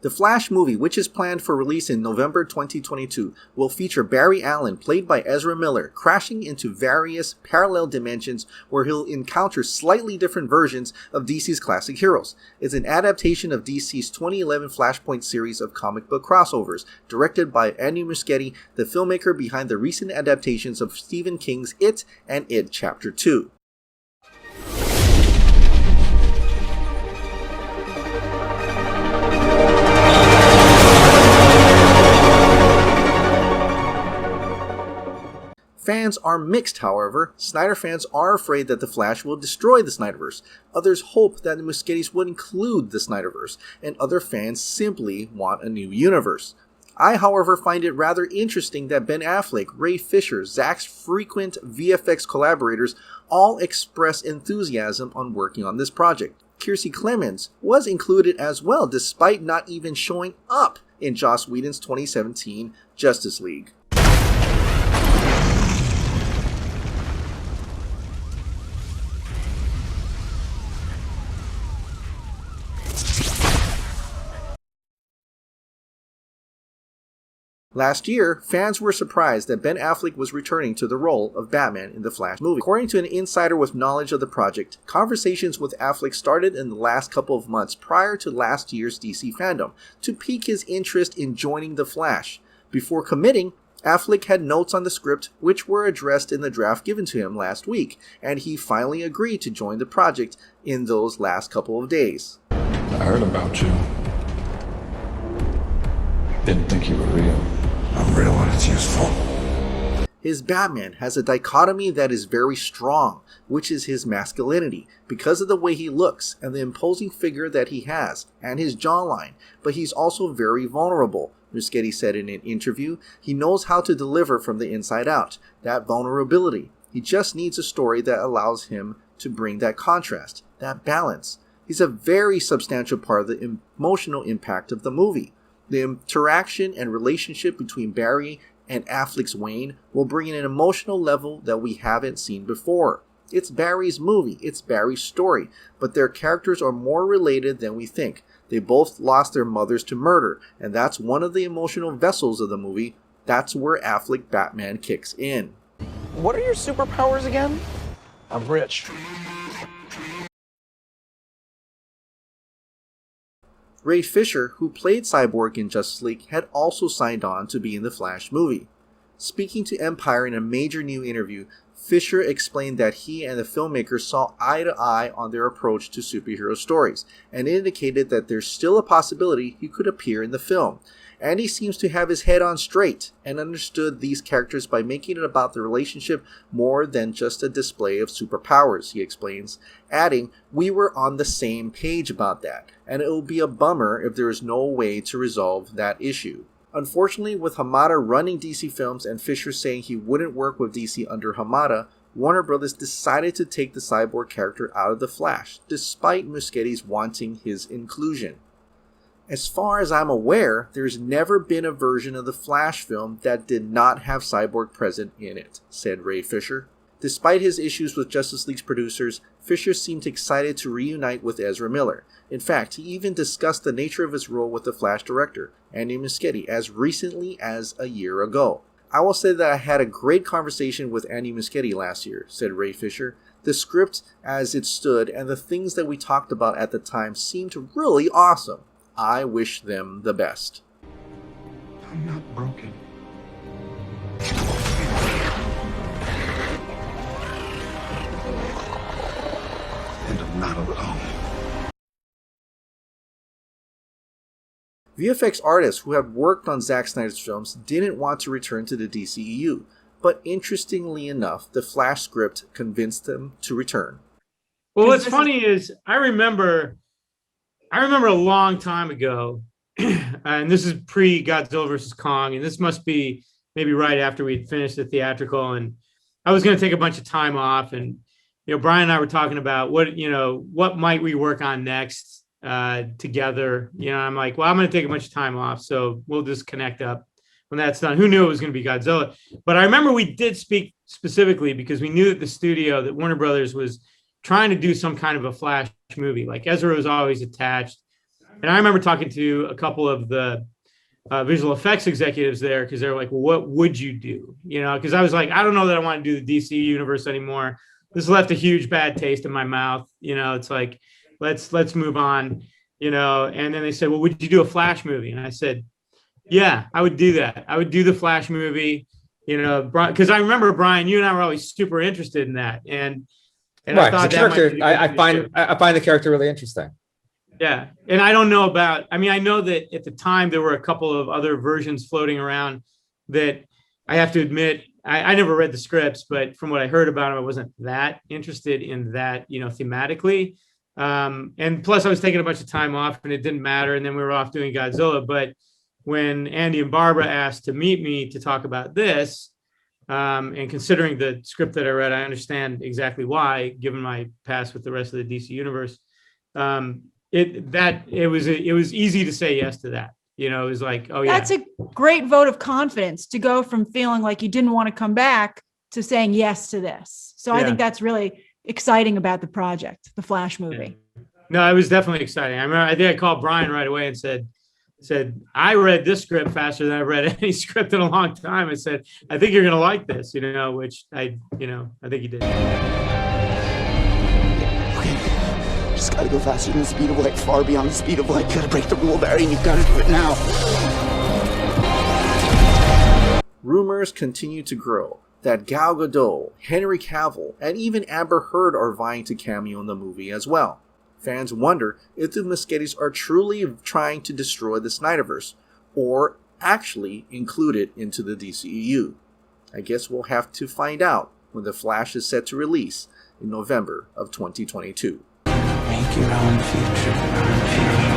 The Flash movie, which is planned for release in November 2022, will feature Barry Allen, played by Ezra Miller, crashing into various parallel dimensions where he'll encounter slightly different versions of DC's classic heroes. It's an adaptation of DC's 2011 Flashpoint series of comic book crossovers, directed by Andy Muschietti, the filmmaker behind the recent adaptations of Stephen King's It and It Chapter 2. Fans are mixed, however. Snyder fans are afraid that The Flash will destroy the Snyderverse. Others hope that the Muschiettis would include the Snyderverse, and other fans simply want a new universe. I, however, find it rather interesting that Ben Affleck, Ray Fisher, Zack's frequent VFX collaborators all express enthusiasm on working on this project. Kiersey Clemons was included as well, despite not even showing up in Joss Whedon's 2017 Justice League. Last year, fans were surprised that Ben Affleck was returning to the role of Batman in the Flash movie. According to an insider with knowledge of the project, conversations with Affleck started in the last couple of months prior to last year's DC fandom to pique his interest in joining the Flash. Before committing, Affleck had notes on the script which were addressed in the draft given to him last week, and he finally agreed to join the project in those last couple of days. I heard about you. Didn't think you were real. I'm real when it's useful. His Batman has a dichotomy that is very strong, which is his masculinity, because of the way he looks and the imposing figure that he has, and his jawline, but he's also very vulnerable. Muschietti said in an interview, he knows how to deliver from the inside out, that vulnerability. He just needs a story that allows him to bring that contrast, that balance. He's a very substantial part of the emotional impact of the movie. The interaction and relationship between Barry and Affleck's Wayne will bring in an emotional level that we haven't seen before. It's Barry's movie, it's Barry's story, but their characters are more related than we think. They both lost their mothers to murder, and that's one of the emotional vessels of the movie. That's where Affleck Batman kicks in. What are your superpowers again? I'm rich. Ray Fisher, who played Cyborg in Justice League, had also signed on to be in the Flash movie. Speaking to Empire in a major new interview, Fisher explained that he and the filmmakers saw eye to eye on their approach to superhero stories, and indicated that there's still a possibility he could appear in the film. And he seems to have his head on straight and understood these characters by making it about the relationship more than just a display of superpowers, he explains, adding, "We were on the same page about that, and it will be a bummer if there is no way to resolve that issue." Unfortunately, with Hamada running DC Films and Fisher saying he wouldn't work with DC under Hamada, Warner Brothers decided to take the Cyborg character out of The Flash, despite Muschietti's wanting his inclusion. As far as I'm aware, there's never been a version of the Flash film that did not have Cyborg present in it, said Ray Fisher. Despite his issues with Justice League's producers, Fisher seemed excited to reunite with Ezra Miller. In fact, he even discussed the nature of his role with the Flash director, Andy Muschietti, as recently as a year ago. "I will say that I had a great conversation with Andy Muschietti last year," said Ray Fisher. "The script as it stood and the things that we talked about at the time seemed really awesome. I wish them the best." I'm not broken. And I'm not alone. VFX artists who have worked on Zack Snyder's films didn't want to return to the DCEU, but interestingly enough, the Flash script convinced them to return. Well, what's funny is I remember a long time ago, and this is pre-Godzilla vs. Kong, and this must be maybe right after we'd finished the theatrical, and I was going to take a bunch of time off, and Brian and I were talking about what might we work on next together. I'm like, well, I'm going to take a bunch of time off, so we'll just connect up when that's done. Who knew it was going to be Godzilla? But I remember we did speak specifically because we knew that the studio, that Warner Brothers, was trying to do some kind of a Flash movie. Like Ezra was always attached. And I remember talking to a couple of the visual effects executives there because they're like, well, what would you do? You know, because I was like, I don't know that I want to do the DC universe anymore. This left a huge bad taste in my mouth. You know, it's like, let's move on, you know. And then they said, well, would you do a Flash movie? And I said, yeah, I would do that. I would do the Flash movie, you know, because I remember, Brian, you and I were always super interested in that. And right, I thought the character, I find the character really interesting. Yeah. And I don't know about, I mean, I know that at the time there were a couple of other versions floating around that I have to admit, I never read the scripts, but from what I heard about them, I wasn't that interested in that, you know, thematically. And plus I was taking a bunch of time off and it didn't matter. And then we were off doing Godzilla. But when Andy and Barbara asked to meet me to talk about this, and considering the script that I read, I understand exactly why, given my past with the rest of the DC universe. It was easy to say yes to that. You know, it was like, oh yeah. That's a great vote of confidence to go from feeling like you didn't want to come back to saying yes to this. So I think that's really exciting about the project, the Flash movie. Yeah. No, it was definitely exciting. I think I called Brian right away and said, I read this script faster than I've read any script in a long time. I said, I think you're going to like this, you know, which I think he did. Just gotta go faster than the speed of light, far beyond the speed of light. You gotta break the rule, Barry, and you've gotta do it now. Rumors continue to grow that Gal Gadot, Henry Cavill, and even Amber Heard are vying to cameo in the movie as well. Fans wonder if the Muschiettis are truly trying to destroy the Snyderverse, or actually include it into the DCEU. I guess we'll have to find out when The Flash is set to release in November of 2022. Make your own future.